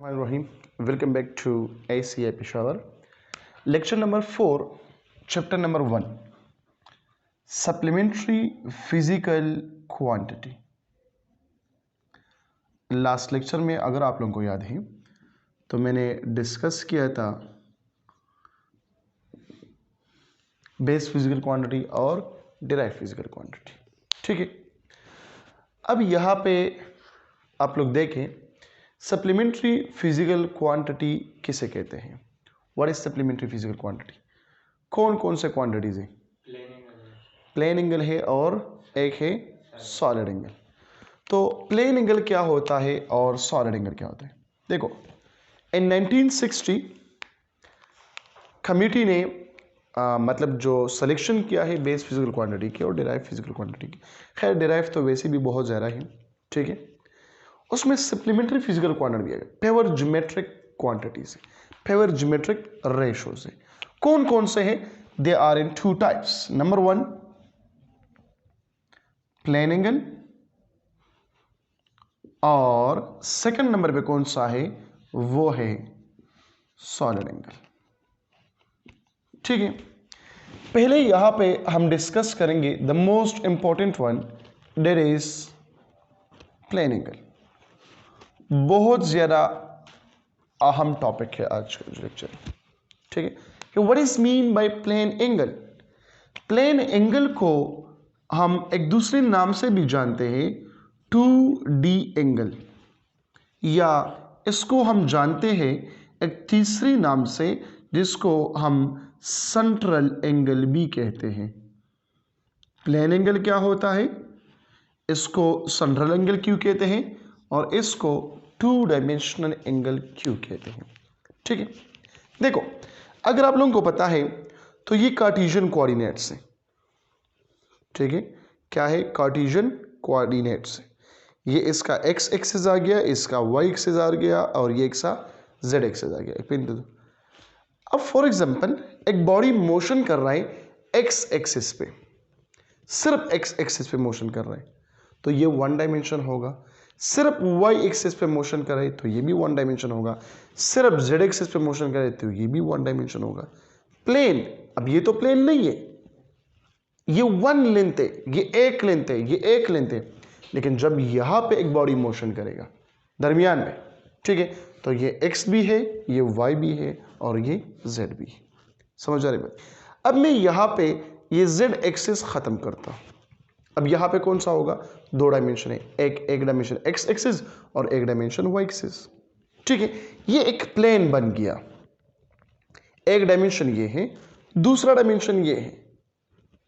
Rahim. Welcome back to ACI Peshawar. Lecture number 4, chapter number 1, Supplementary Physical Quantity. Last lecture में अगर आप लोगों को याद है तो मैंने डिस्कस किया था बेस फिजिकल क्वांटिटी और डिराइव फिजिकल क्वांटिटी. ठीक है, अब यहाँ पे आप लोग देखें सप्लीमेंट्री फिजिकल क्वांटिटी किसे कहते हैं. What is supplementary physical quantity? कौन कौन से क्वांटिटीज है? प्लेन एंगल है और एक है सॉलिड एंगल. तो प्लेन एंगल क्या होता है और सॉलिड एंगल क्या होता है? देखो, इन 1960 कमिटी ने मतलब जो सिलेक्शन किया है बेस फिजिकल क्वांटिटी की और डिराइव फिजिकल क्वांटिटी की. खैर डिराइव तो वैसे भी बहुत ज़्यादा है. ठीक है, उसमें सप्लीमेंट्री फिजिकल क्वांटिटी दिया गया. फेवर ज्योमेट्रिक क्वांटिटीज है, फेवर ज्योमेट्रिक रेशोज है. कौन कौन से हैं? They are in two types. Number 1 plane angle और सेकंड नंबर पे कौन सा है? वो है सॉलिड एंगल. ठीक है, पहले यहां पे हम डिस्कस करेंगे the most important one, that is plane angle. बहुत ज्यादा अहम टॉपिक है आज का लेक्चर. ठीक है, कि what is mean by plane angle. Plane angle को हम एक दूसरे नाम से भी जानते हैं 2D एंगल, या इसको हम जानते हैं एक तीसरी नाम से जिसको हम सेंट्रल एंगल भी कहते हैं. प्लेन एंगल क्या होता है, इसको सेंट्रल एंगल क्यों कहते हैं और इसको 2 डायमेंशनल एंगल क्यों कहते हैं. ठीक है, देखो अगर आप लोगों को पता है तो ये कार्टेशियन कोऑर्डिनेट्स है. ठीक है, क्या है? कार्टेशियन कोऑर्डिनेट्स है. ये इसका x एक्सिस आ गया, इसका y एक्सिस आ गया और ये इसका z एक्सिस आ गया. एक पिन दे दो. अब फॉर एग्जांपल एक बॉडी मोशन कर रहा है x एक्सिस पे, सिर्फ x एक्सिस पे मोशन कर रहा है तो ये 1 डायमेंशन होगा. सिर्फ y एक्सिस पे मोशन कर रहा है तो ये भी 1 डायमेंशन होगा. सिर्फ z एक्सिस पे मोशन कर रहा है तो ये भी 1 डायमेंशन होगा. प्लेन, अब ये तो प्लेन नहीं है, ये 1 लेंथ है, ये एक लेंथ है, ये एक लेंथ है. लेकिन जब यहां पे एक बॉडी मोशन करेगा दरमियान में, ठीक है, तो ये x भी है, ये y भी है और ये z भी है. समझ आ रही बात? अब मैं यहां पे ये z एक्सिस खत्म करता हूं. अब यहां पे कौन सा होगा? 2 डायमेंशन है, एक डायमेंशन x एक्सिस और एक डायमेंशन y एक्सिस. ठीक है, ये एक प्लेन बन गया. एक डायमेंशन ये है, दूसरा डायमेंशन ये है,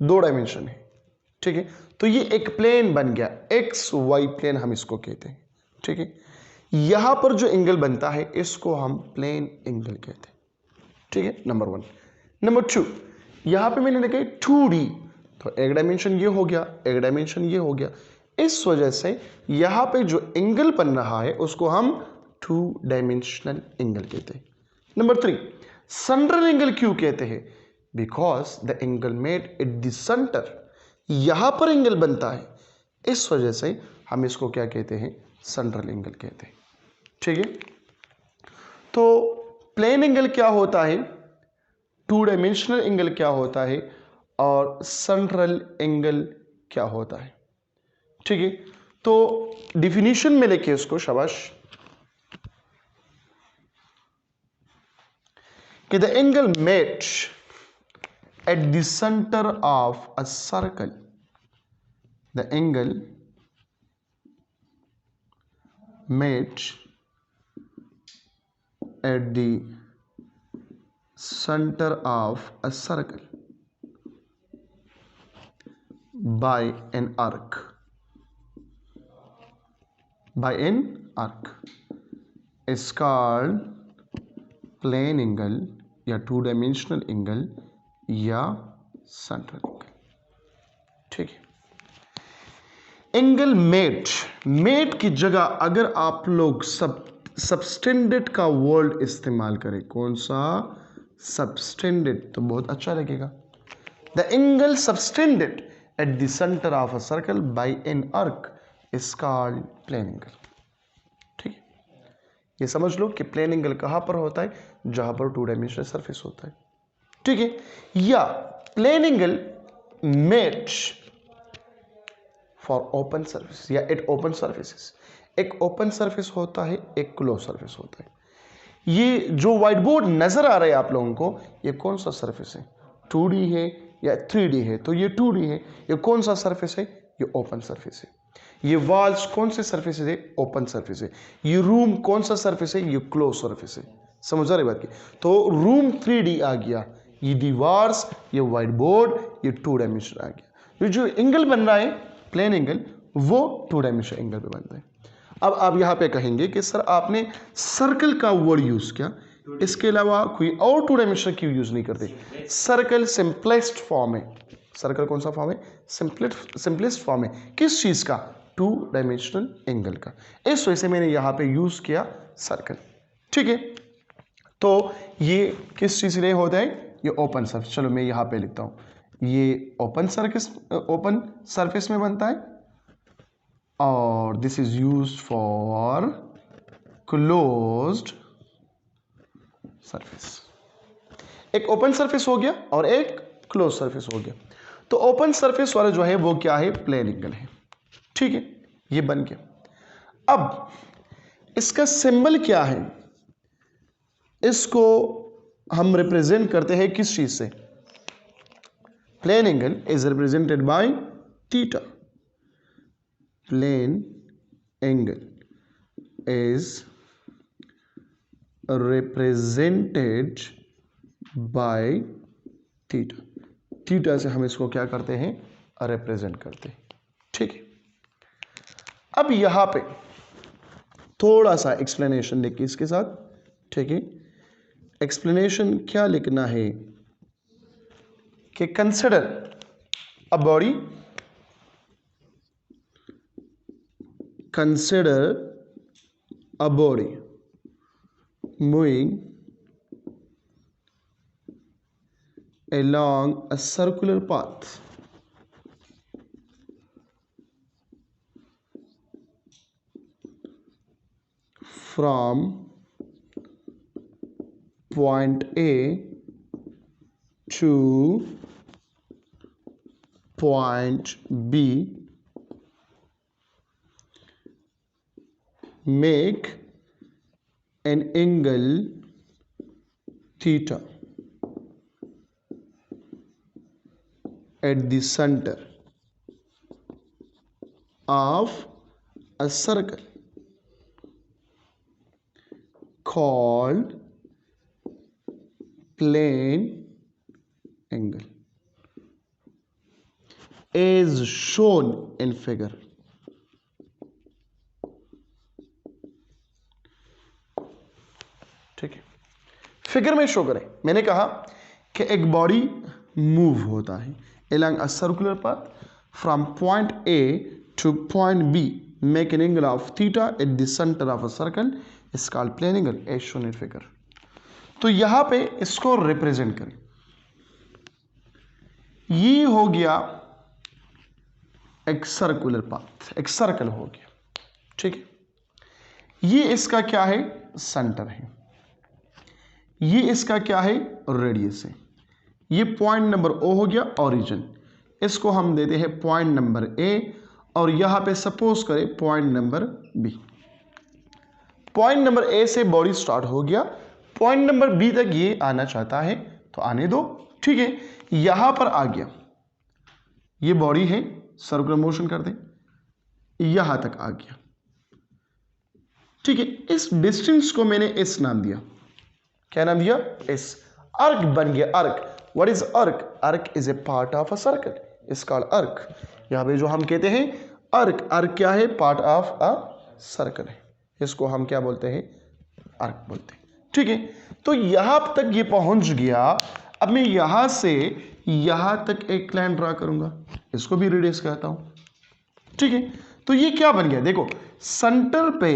2 डायमेंशन है. ठीक है, तो ये एक प्लेन बन गया, एक्स वाई प्लेन हम इसको कहते हैं. ठीक है, यहां पर जो एंगल बनता है इसको हम प्लेन एंगल कहते हैं. ठीक है, नंबर 1. नंबर 2, यहां पे मैंने लिखा है 2D, तो एक डायमेंशन ये हो गया, एक डायमेंशन ये हो गया. इस वजह से यहां पे जो एंगल बन रहा है उसको हम 2 डायमेंशनल एंगल कहते हैं. नंबर 3, सेंट्रल एंगल क्यों कहते हैं? Because the angle made at the centre, यहां पर एंगल बनता है, इस वजह से हम इसको क्या कहते हैं? सेंट्रल एंगल कहते हैं. ठीक है, तो प्लेन एंगल क्या होता है, 2 डायमेंशनल एंगल क्या होता है और सेंट्रल एंगल क्या होता है. ठीक है, तो डिफिनीशन में लेके इसको शाबाश, कि the angle made at the center of a circle, the angle made at the center of a circle by an arc, is called plane angle या 2 डायमेंशनल एंगल या सेंट्रल एंगल. ठीक है, एंगल मेट की जगह अगर आप लोग subtended का वर्ड इस्तेमाल करें, कौन सा? सबटेंडेड, तो बहुत अच्छा लगेगा. The angle subtended at the centre of a circle by an arc is called plane angle. ठीक है, ये समझ लो कि प्लेन एंगल कहां पर होता है, जहां पर टू डायमेंशनल सरफेस होता है, ठीक है। या plane angle made for open surface या एट ओपन सरफेसेस। एक ओपन सरफेस होता है, एक क्लोज सरफेस होता है। ये जो व्हाइट बोर्ड नजर आ रहा है आप लोगों को, ये कौन सा सरफेस है, 2D है या 3D है, तो ये 2D है। ये कौन सा सरफेस है, ये ओपन सरफेस है। ये वॉल्स कौन से सरफेस है, ओपन सरफेस है। ये रूम कौन सा सरफेस है, ये क्लोज सरफेस है। समझ आ रही बात की। तो रूम 3D आ गया, ये दीवार्स, ये व्हाइट बोर्ड, ये 2 डायमेंशन आ गया। ये जो एंगल बन रहा है प्लेन एंगल, वो 2 डायमेंशन एंगल पे बनता है। अब आप यहां पे कहेंगे कि सर आपने सर्कल का वर्ड यूज किया, इसके अलावा कोई और 2 डायमेंशन क्यों यूज नहीं करते। सर्कल सिंपलेस्ट फॉर्म है। सर्कल कौन सा फॉर्म है, सिंपलेस्ट फॉर्म है किस चीज का, 2 डायमेंशनल एंगल का। इस वजह से मैंने यहां पे यूज किया सर्कल, ठीक है। तो ये किस चीज के लिए होता है, ये ओपन सरफेस। चलो मैं यहां पे लिखता हूं, ये ओपन सरफेस में बनता है, और this is used for closed surface. एक ओपन सरफेस हो गया और एक क्लोज सरफेस हो गया। तो ओपन सरफेस वाला जो है वो क्या है, प्लेन एंगल है, ठीक है। ये बन गया। अब इसका सिंबल क्या है, इसको हम रिप्रेजेंट करते हैं किस चीज से, plane angle is represented by theta. Plane angle is represented by theta. Theta से हम इसको क्या करते हैं, रिप्रेजेंट करते हैं, ठीक है। अब यहां पे थोड़ा सा एक्सप्लेनेशन लिखिए इसके साथ, ठीक है। एक्सप्लेनेशन क्या लिखना है कि consider a body, consider a body moving along a circular path from point A to point B, make an angle theta at the center of a circle called plane angle as shown in figure। ठीक है, figure में show करें। मैंने कहा कि एक body move होता है along a circular path from point A to point B, make an angle of theta at the center of a circle is called plane angle as shown in figure। तो यहां पे इसको represent करें, ये हो गया एक सर्कुलर पाथ, एक सर्कल हो गया, ठीक है। ये इसका क्या है, सेंटर है। ये इसका क्या है, रेडियस है। ये पॉइंट नंबर ओ हो गया ओरिजिन, इसको हम देते हैं पॉइंट नंबर ए, और यहां पे सपोज करें point number B. Point number A से बॉडी स्टार्ट हो गया, पॉइंट नंबर बी तक ये आना चाहता है तो आने दो, ठीक है। यहां पर आ गया, ये बॉडी है, सर्कुलर मोशन कर दे, यहां तक आ गया, ठीक है। इस डिस्टेंस को मैंने एस नाम दिया। क्या नाम दिया, एस। अर्क बन गया, अर्क। व्हाट इज अर्क, अर्क is a part of a circle, is called अर्क। यहां पे जो हम कहते हैं अर्क, अर्क क्या है, पार्ट ऑफ अ सर्कल है, इसको हम क्या बोलते हैं, अर्क बोलते हैं, ठीक है। तो यहां तक ये पहुंच गया। अब मैं यहां से यहां तक एक लाइन ड्रा करूंगा, इसको भी रेडियस कहता हूं, ठीक है। तो ये क्या बन गया, देखो सेंटर पे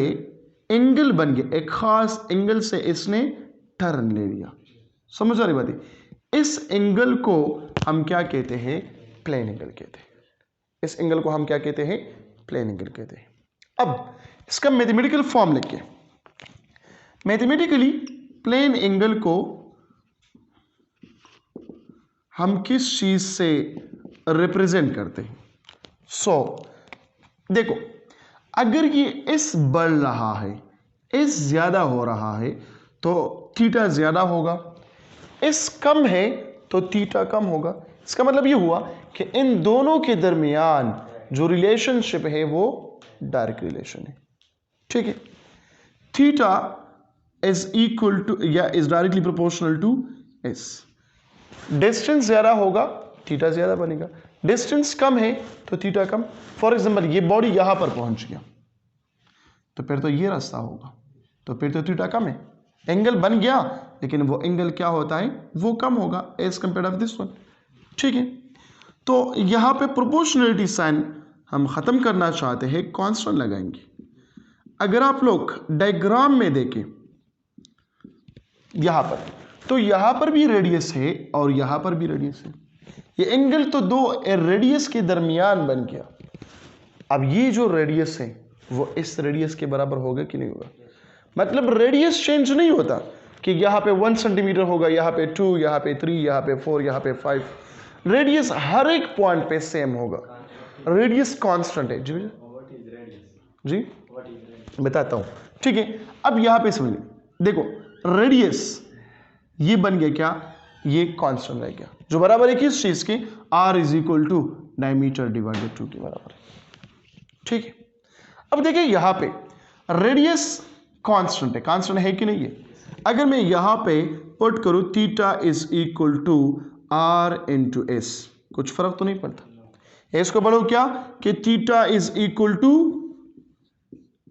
एंगल बन गया, एक खास एंगल से इसने टर्न ले लिया। समझ आ रही बात है। इस एंगल को हम क्या कहते हैं, प्लेन एंगल कहते हैं। इस एंगल को हम क्या कहते हैं, प्लेन एंगल कहते हैं। अब इसका मैथमेटिकल फॉर्म लिखिए। मैथमेटिकली प्लेन एंगल को हम किस चीज से रिप्रेजेंट करते हैं? देखो, अगर ये इस बढ़ रहा है, इस ज्यादा हो रहा है, तो थीटा ज्यादा होगा, इस कम है तो थीटा कम होगा। इसका मतलब ये हुआ कि इन दोनों के दरमियान जो रिलेशनशिप है वो डायरेक्ट रिलेशन है। ठीक है, थीटा इज इक्वल टू या is directly proportional to s. Distance ज्यादा होगा, थीटा ज्यादा बनेगा, डिस्टेंस कम है तो थीटा कम। फॉर एग्जांपल ये बॉडी यहां पर पहुंच गया तो फिर तो ये रास्ता होगा, तो फिर तो थीटा कम है। एंगल बन गया लेकिन वो एंगल क्या होता है, वो कम होगा as compare to this one. ठीक है, तो यहां पे प्रोपोर्शनलिटी साइन हम खत्म करना चाहते हैं, कांस्टेंट लगाएंगे। अगर आप लोग डायग्राम में देखें यहां पर, तो यहां पर भी रेडियस है और यहां पर भी रेडियस है। ये एंगल तो दो रेडियस के दरमियान बन गया। अब ये जो रेडियस है वो इस रेडियस के बराबर होगा कि नहीं होगा? मतलब रेडियस चेंज नहीं होता कि यहां पे 1 सेंटीमीटर होगा, यहां पे 2, यहां पे 3, यहां पे 4, यहां पे 5। रेडियस हर एक पॉइंट पे सेम होगा, रेडियस कांस्टेंट है। जी जी बताता हूं। ठीक है, अब यहां पे समझिए, देखो रेडियस ये बन गया क्या, ये कांस्टेंट रह गया जो बराबर है किस चीज के, r is equal to diameter divided 2 के बराबर है। ठीक है, अब देखिए यहां पे रेडियस कांस्टेंट है, कांस्टेंट है कि नहीं है? अगर मैं यहां पे पुट करूं theta is equal to r into s, कुछ फर्क तो नहीं पड़ता। एस को पढ़ो क्या कि theta is equal to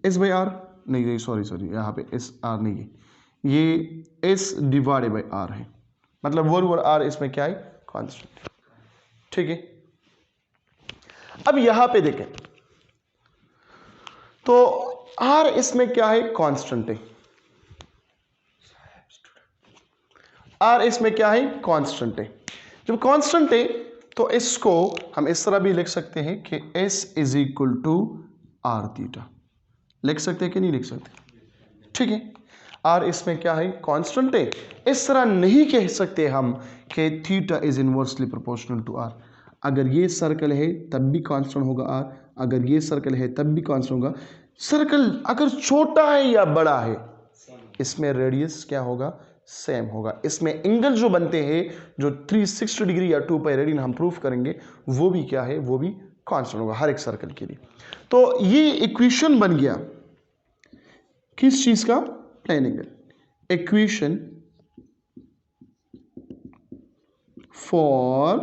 s by r, नहीं सॉरी यहां पे एस आर नहीं है, ये एस डिवाइडेड बाई आर है, मतलब वन ओवर आर इसमें क्या है, कांस्टेंट। ठीक है, अब यहां पे देखें तो आर इसमें क्या है, कांस्टेंट है। आर इसमें क्या है, कांस्टेंट है। जब कांस्टेंट है तो इसको हम इस तरह भी लिख सकते हैं कि s is equal to r theta, लिख सकते हैं कि नहीं लिख सकते? ठीक है, आर इसमें क्या है, कांस्टेंट है। इस तरह नहीं कह सकते हम कि theta is inversely proportional to r. अगर ये सर्कल है तब भी कांस्टेंट होगा आर, अगर ये सर्कल है तब भी कांस्टेंट होगा। सर्कल अगर छोटा है या बड़ा है, इसमें रेडियस क्या होगा, सेम होगा। इसमें एंगल जो बनते हैं, जो 360 डिग्री या 2 पाई रेडियन हम प्रूफ करेंगे, वो भी क्या है, वो भी कांस्टेंट होगा हर एक सर्कल के लिए। तो ये इक्वेशन बन गया किस चीज का, plane angle. Equation for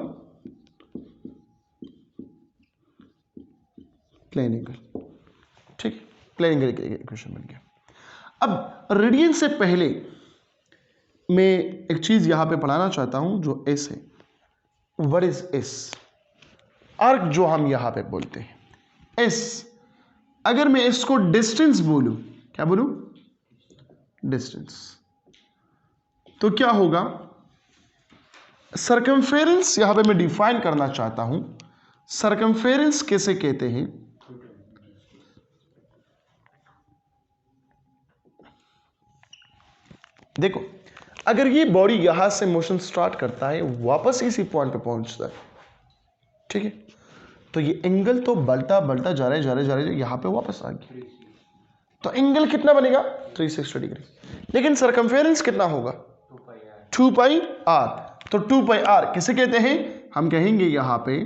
plane angle. ठीक है, प्लेन एंगल की इक्वेशन बन गया। अब रेडियन से पहले मैं एक चीज यहां पे पढ़ाना चाहता हूं जो एस है। What is S? आर्क जो हम यहां पे बोलते हैं एस। अगर मैं इसको डिस्टेंस बोलूं, क्या बोलूं, डिस्टेंस, तो क्या होगा, सर्कमफेरेंस यहां पे मैं डिफाइन करना चाहता हूं। सर्कमफेरेंस कैसे कहते हैं, देखो अगर ये बॉडी यहां से मोशन स्टार्ट करता है, वापस इसी पॉइंट पे पहुंचता है, ठीक है, तो ये एंगल तो बढ़ता बढ़ता जा रहे यहां पे वापस आ गया, तो एंगल कितना बनेगा, 360 डिग्री। लेकिन सर्कमफेरेंस कितना होगा, 2 पाई आर। तो 2 पाई आर किसे कहते हैं, हम कहेंगे यहां पे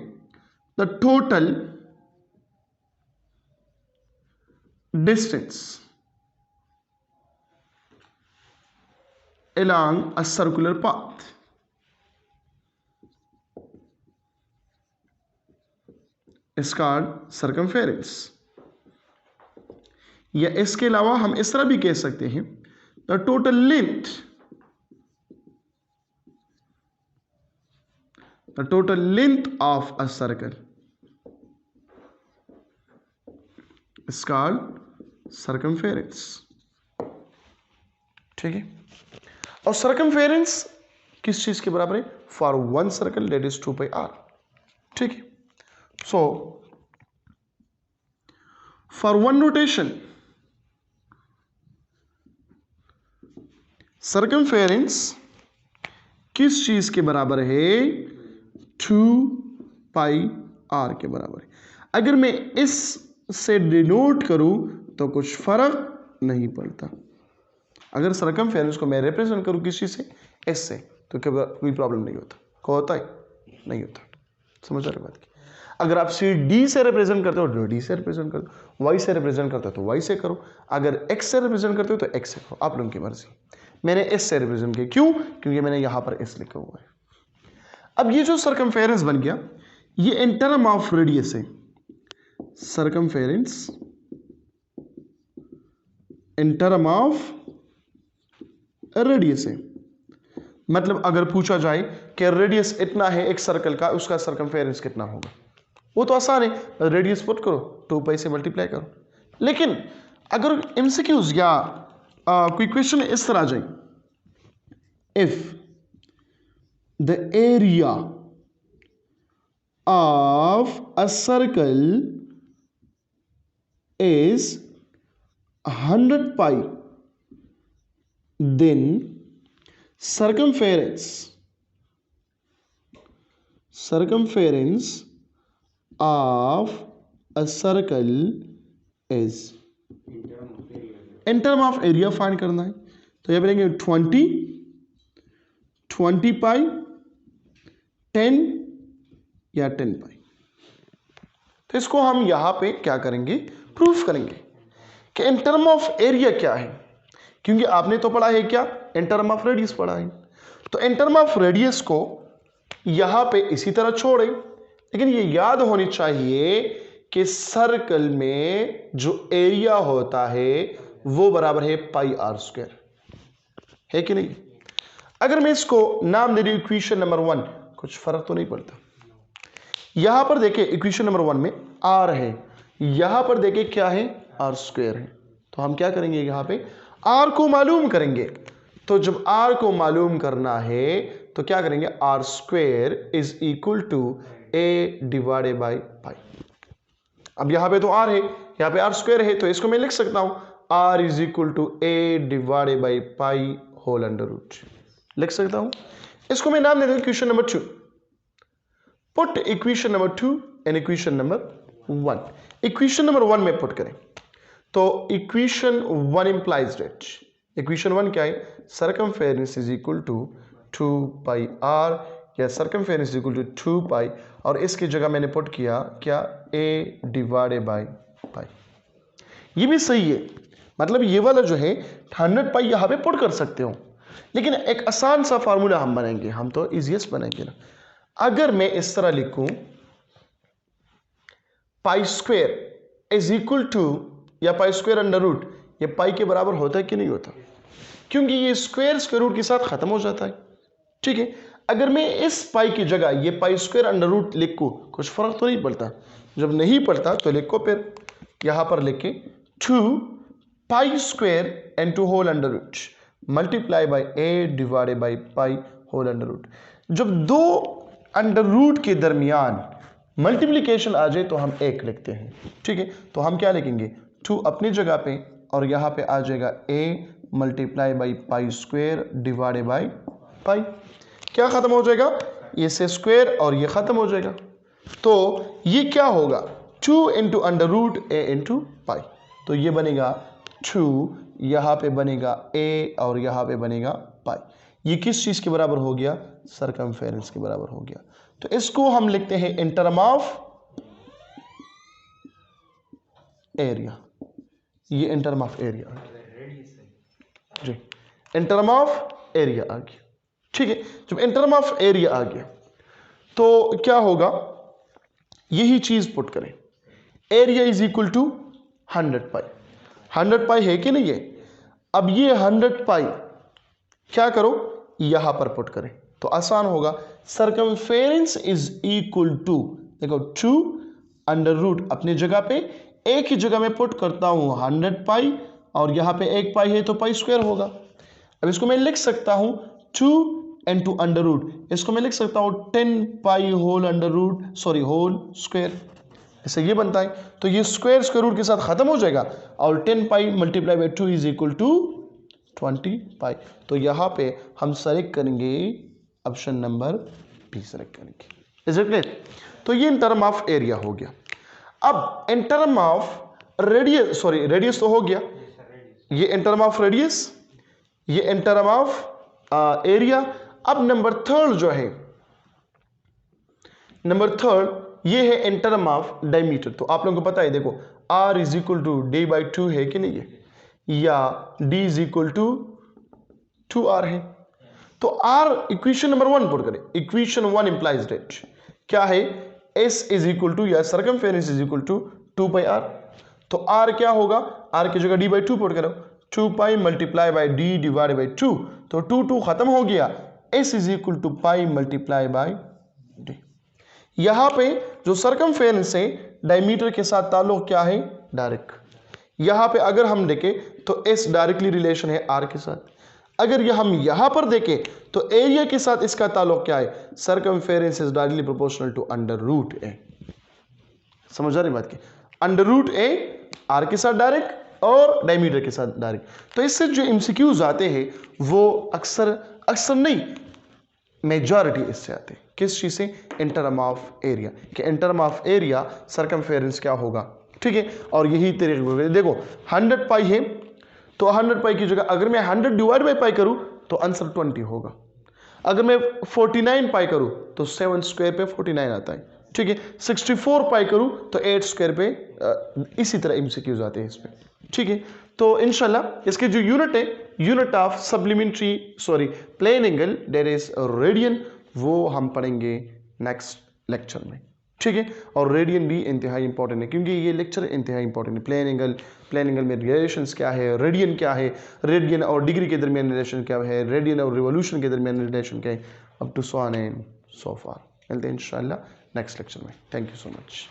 the total distance along a circular path is called circumference। या इसके अलावा हम इस तरह भी कह सकते हैं the total length, the total length of a circle is called circumference. ठीक है, और सर्कमफेरेंस किस चीज के बराबर है, for one circle that is 2 pi r. ठीक है, so for one rotation circumference किस चीज के बराबर है? 2πr के बराबर है। अगर मैं इस से डिनोट करूं तो कुछ फर्क नहीं पड़ता। अगर सर्कमफेरेंस को मैं रिप्रेजेंट करूं किसी से, एस से, तो कोई प्रॉब्लम नहीं होता। को होता है? नहीं होता। समझ आ रही बात की? अगर आप सी डी से रिप्रेजेंट करते हो तो डी से रिप्रेजेंट करो, वाई से रिप्रेजेंट करते हो तो वाई से करो, अगर एक्स से रिप्रेजेंट करते हो तो एक्स से करो, आप लोगों की मर्जी। मैंने एस से रिप्रेजेंट किया, क्यों? क्योंकि मैंने यहां पर एस लिखा हुआ है। अब ये जो सर्कमफेरेंस बन गया, ये इन टर्म ऑफ रेडियस है। Circumference in term of radius है। मतलब अगर पूछा जाए कि रेडियस इतना है एक सर्कल का, उसका सर्कमफेरेंस कितना होगा, वो तो आसान है, रेडियस पुट करो, 2π से मल्टीप्लाई करो। लेकिन अगर एमसीक्यूज या कोई क्वेश्चन इस तरह आ जाए, if the area of a circle is 100π, then circumference of a circle is, in term of area find करना है। तो ये बोलेंगे 20π, 10 या 10π। तो इसको हम यहां पे क्या करेंगे? प्रूफ करेंगे कि इन टर्म ऑफ एरिया क्या है, क्योंकि आपने तो पढ़ा है क्या? इन टर्म ऑफ रेडियस पढ़ा है। तो इन टर्म ऑफ रेडियस को यहां पे इसी तरह छोड़े, लेकिन ये याद होनी चाहिए कि सर्कल में जो एरिया होता है वो बराबर है πr², है कि नहीं? अगर मैं इसको नाम दे दूं इक्वेशन नंबर 1, कुछ फर्क तो नहीं पड़ता। यहां पर देखिए इक्वेशन नंबर 1 में r है, यहां पर देखिए क्या है? r² है। तो हम क्या करेंगे? यहां पे r को मालूम करेंगे। तो जब r को मालूम करना है तो क्या करेंगे? r² is equal to a divided by pi. अब यहां पे तो r है, यहां पे r² है, तो इसको मैं लिख सकता हूं r is equal to a divided by pi whole under root, लिख सकता हूं। इसको मैं नाम दे दूं equation number 2। Put equation number 2 and equation number 1। Equation number 1 में पुट करें तो इक्वेशन 1 इंप्लाइज दैट, इक्वेशन 1 क्या है? Circumference is equal to 2πr या सर्कमफेरेंस इज इक्वल टू 2π, और इसकी जगह मैंने पुट किया क्या? a डिवाइडेड बाई पाई। ये भी सही है, मतलब ये वाला जो है 100π यहां पे पुट कर सकते हो, लेकिन एक आसान सा फार्मूला हम बनाएंगे, हम तो इजीएस्ट बनाएंगे ना। अगर मैं इस तरह लिखूं π² इज इक्वल टू या π² अंडर रूट, ये पाई के बराबर होता है कि नहीं होता? क्योंकि ये स्क्वायर रूट के साथ खत्म हो जाता है, ठीक है। अगर मैं इस पाई की जगह ये π² अंडर रूट लिखूं, कुछ फर्क तो नहीं पड़ता। जब नहीं पड़ता तो लिखो, फिर यहां पर लिखे 2π² and 2 whole under root multiply by a divided by pi whole under root. जब दो अंडर रूट के दरमियान मल्टीप्लीकेशन आ जाए तो हम 1 लिखते हैं, ठीक है। तो हम क्या लिखेंगे? 2 अपनी जगह पे और यहां पे आ जाएगा a multiply by π² divided by pi. क्या खत्म हो जाएगा? ये से स्क्वायर और ये खत्म हो जाएगा। तो ये क्या होगा? 2 into under root a into pi. तो ये बनेगा 2, यहां पे बनेगा a और यहां पे बनेगा पाई। ये किस चीज के बराबर हो गया? सर्कमफेरेंस के बराबर हो गया। तो इसको हम लिखते हैं इन टर्म ऑफ एरिया। ये इन टर्म ऑफ एरिया जी, इन टर्म ऑफ एरिया आ गया, ठीक है। जब इन टर्म ऑफ एरिया आ गया तो क्या होगा? यही चीज पुट करें, एरिया इज इक्वल टू 100π। 100π है कि नहीं है? अब ये 100π क्या करो? यहां पर पुट करें तो आसान होगा। सर्कमफेरेंस इज इक्वल टू, देखो 2 अंडर रूट अपनी जगह पे, एक ही जगह में पुट करता हूं 100π और यहां पे 1π है तो π² होगा। अब इसको मैं लिख सकता हूं 2 एंड 2 अंडर रूट, इसको मैं लिख सकता हूं 10π whole under root, sorry whole square, ऐसे ये बनता है। तो ये स्क्वायर रूट के साथ खत्म हो जाएगा और 10π multiply by 2 is equal to 20 pi. तो यहाँ पे हम सेलेक्ट करेंगे ऑप्शन नंबर बी सेलेक्ट करेंगे। Is it clear? तो ये इन टर्म ऑफ एरिया हो गया। अब in term of radius, sorry radius तो हो गया, ये इन टर्म ऑफ रेडियस, ये इन टर्म ऑफ एरिया। अब नंबर थर्ड जो है, नंबर थर्ड ये है इन टर्म ऑफ डायमीटर। तो आप लोगों को पता है, देखो r is equal to d by 2 है कि नहीं है, या d is equal to 2r है। तो r इक्वेशन नंबर 1 पुट करें, इक्वेशन 1 इंप्लाइज दैट क्या है, s इज इक्वल टू या circumference is equal to 2 pi r। तो r क्या होगा, r की जगह d बाई 2 पुट करो, 2 pi multiply by d divide by 2, तो 2 खत्म हो गया, s is equal to pi multiply by d। यहां पे जो सर्कमफेरेंस है डायमीटर के साथ ताल्लुक क्या है, डायरेक्ट। यहां पे अगर हम देखें तो s डायरेक्टली रिलेशन है r के साथ। अगर हम यहां पर देखें तो एरिया के साथ इसका ताल्लुक क्या है, circumference is directly proportional to under root A. समझ आ रही बात की, अंडर रूट ए r के साथ डायरेक्ट और डायमीटर के साथ डायरेक्ट। तो इससे जो एमसीक्यूज आते हैं वो अक्सर नहीं, मेजॉरिटी इससे आते हैं। किस चीज से, इन टर्म ऑफ एरिया, कि इन टर्म ऑफ एरिया सर्कमफेरेंस क्या होगा, ठीक है। और यही तरीके, देखो 100 पाई है, तो 100 पाई की जगह अगर मैं 100 डिवाइड बाई पाई करूं तो आंसर 20 होगा। अगर मैं 49 पाई करूं तो 7 स्क्वायर पे 49 आता है, ठीक है। 64 पाई करूं तो 8 स्क्वायर पे इसी तरह एमसीक्यूज आते हैं इस पे, ठीक है। तो इंशाल्लाह इसके जो यूनिट है, unit of supplementary plane angle that is radian, वो हम पढ़ेंगे नेक्स्ट लेक्चर में, ठीक है। और रेडियन भी इंतहाई इंपॉर्टेंट है, क्योंकि ये लेक्चर इंतहाई इंपॉर्टेंट है। प्लेन एंगल में रिलेशंस क्या है, रेडियन क्या है, रेडियन और डिग्री के दरमियान रिलेशन क्या है, रेडियन और रिवोल्यूशन के दरमियान रिलेशन क्या है, up to so on and so far. मिलते हैं इंशाल्लाह नेक्स्ट लेक्चर में। Thank you so much.